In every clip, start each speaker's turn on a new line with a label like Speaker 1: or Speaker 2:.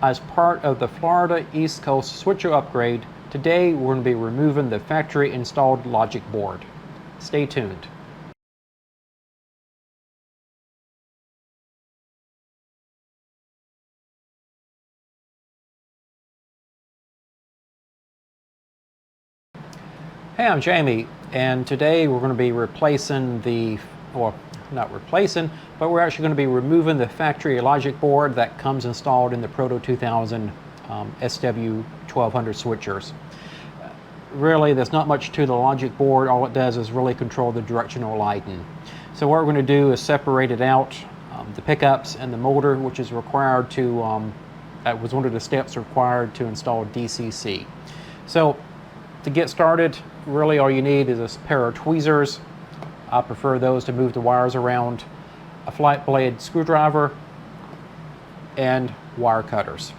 Speaker 1: As part of the Florida East Coast switcher upgrade, today we're going to be removing the factory installed logic board. Stay tuned. Hey, I'm Jamie, and today we're going to be replacing not replacing, but we're actually going to be removing the factory logic board that comes installed in the Proto 2000 SW1200 switchers. Really, there's not much to the logic board. All it does is really control the directional lighting. So what we're going to do is separate it out, the pickups and the motor, which is required to, that was one of the steps required to install DCC. So to get started, really all you need is a pair of tweezers. I prefer those to move the wires around, a flat blade screwdriver, and wire cutters.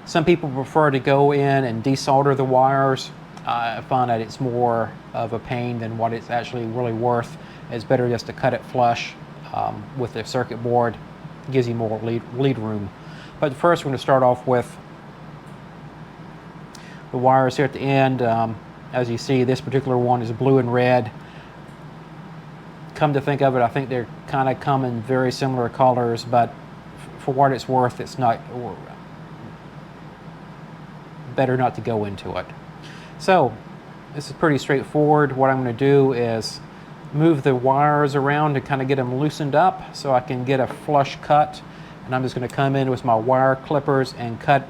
Speaker 1: Some people prefer to go in and desolder the wires. I find that it's more of a pain than what it's actually really worth. It's better just to cut it flush with the circuit board. It gives you more lead room. But first we're going to start off with the wires here at the end. As you see, this particular one is blue and red. Come to think of it, I think they're kind of come in very similar colors, but for what it's worth, it's not better not to go into it. So this is pretty straightforward. What I'm going to do is move the wires around to kind of get them loosened up so I can get a flush cut, and I'm just going to come in with my wire clippers and cut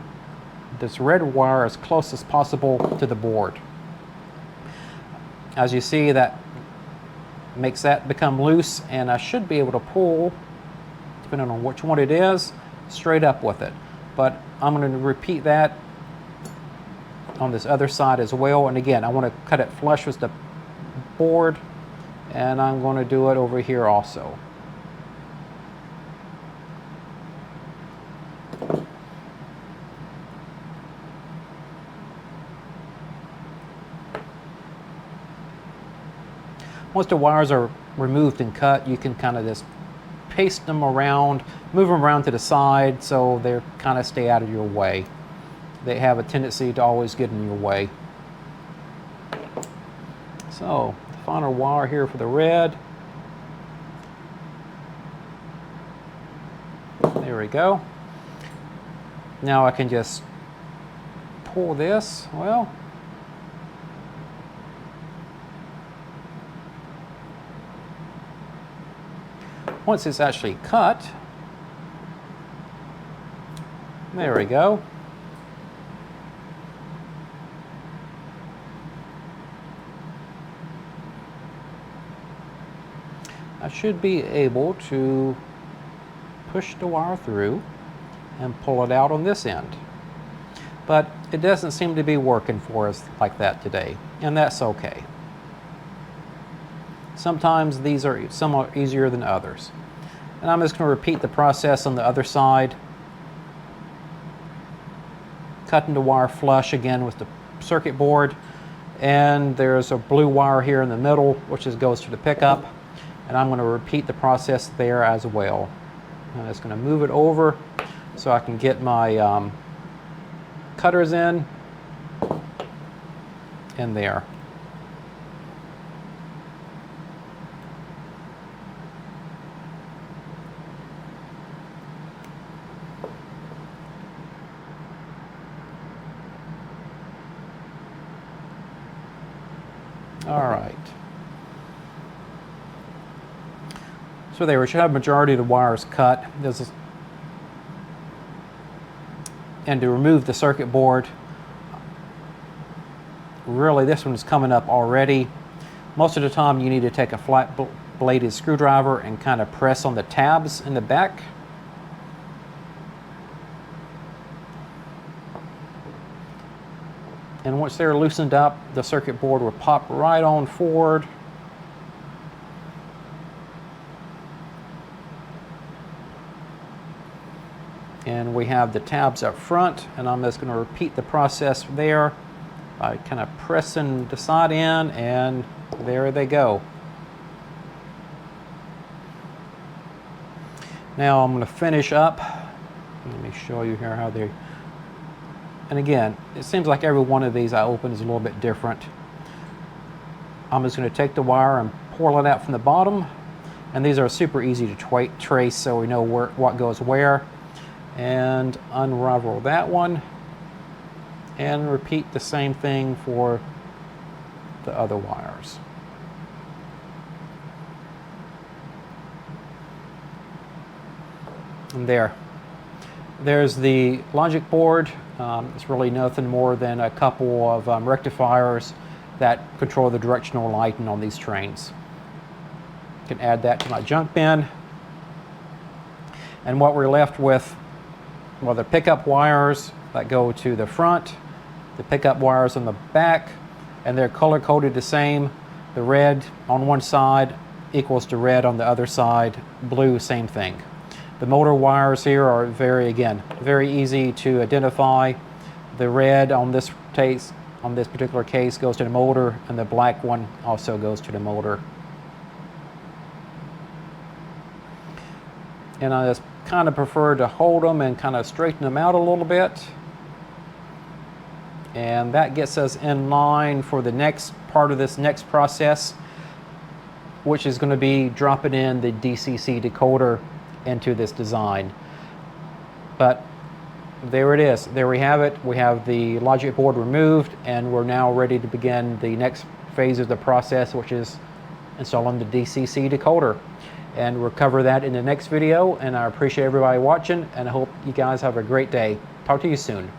Speaker 1: this red wire as close as possible to the board. As you see, that makes that become loose, and I should be able to pull, depending on which one it is, straight up with it. But I'm going to repeat that on this other side as well. And again, I want to cut it flush with the board, and I'm going to do it over here also. Once the wires are removed and cut, you can kind of just paste them around, move them around to the side so they kind of stay out of your way. They have a tendency to always get in your way. So, the final wire here for the red. There we go. Now I can just pull this, well, once it's actually cut, there we go. I should be able to push the wire through and pull it out on this end. But it doesn't seem to be working for us like that today, and that's okay. Sometimes these are somewhat easier than others. And I'm just going to repeat the process on the other side. Cutting the wire flush again with the circuit board. And there's a blue wire here in the middle, which goes to the pickup. And I'm going to repeat the process there as well. I'm just going to move it over so I can get my cutters in there. All right. So there we should have a majority of the wires cut. And to remove the circuit board, really this one's coming up already. Most of the time you need to take a flat bladed screwdriver and kind of press on the tabs in the back. And once they're loosened up, the circuit board will pop right on forward. And we have the tabs up front, and I'm just going to repeat the process there by kind of pressing the side in, and there they go. Now I'm going to finish up Let me show you here how they, and again, it seems like every one of these I open is a little bit different. I'm just going to take the wire and pull it out from the bottom, and these are super easy to trace, so we know what goes where. And unravel that one, and repeat the same thing for the other wires. And there's the logic board. It's really nothing more than a couple of rectifiers that control the directional lighting on these trains. I can add that to my junk bin. And what we're left with, well, the pickup wires that go to the front, the pickup wires on the back, and they're color-coded the same. The red on one side equals to red on the other side, blue, same thing. The motor wires here are very easy to identify. The red on this particular case goes to the motor, and the black one also goes to the motor. And I just kind of prefer to hold them and kind of straighten them out a little bit. And that gets us in line for the next part of this next process, which is going to be dropping in the DCC decoder into this design. But there it is. There we have it. We have the logic board removed, and we're now ready to begin the next phase of the process, which is installing the DCC decoder. And we'll cover that in the next video, and I appreciate everybody watching, and I hope you guys have a great day. Talk to you soon.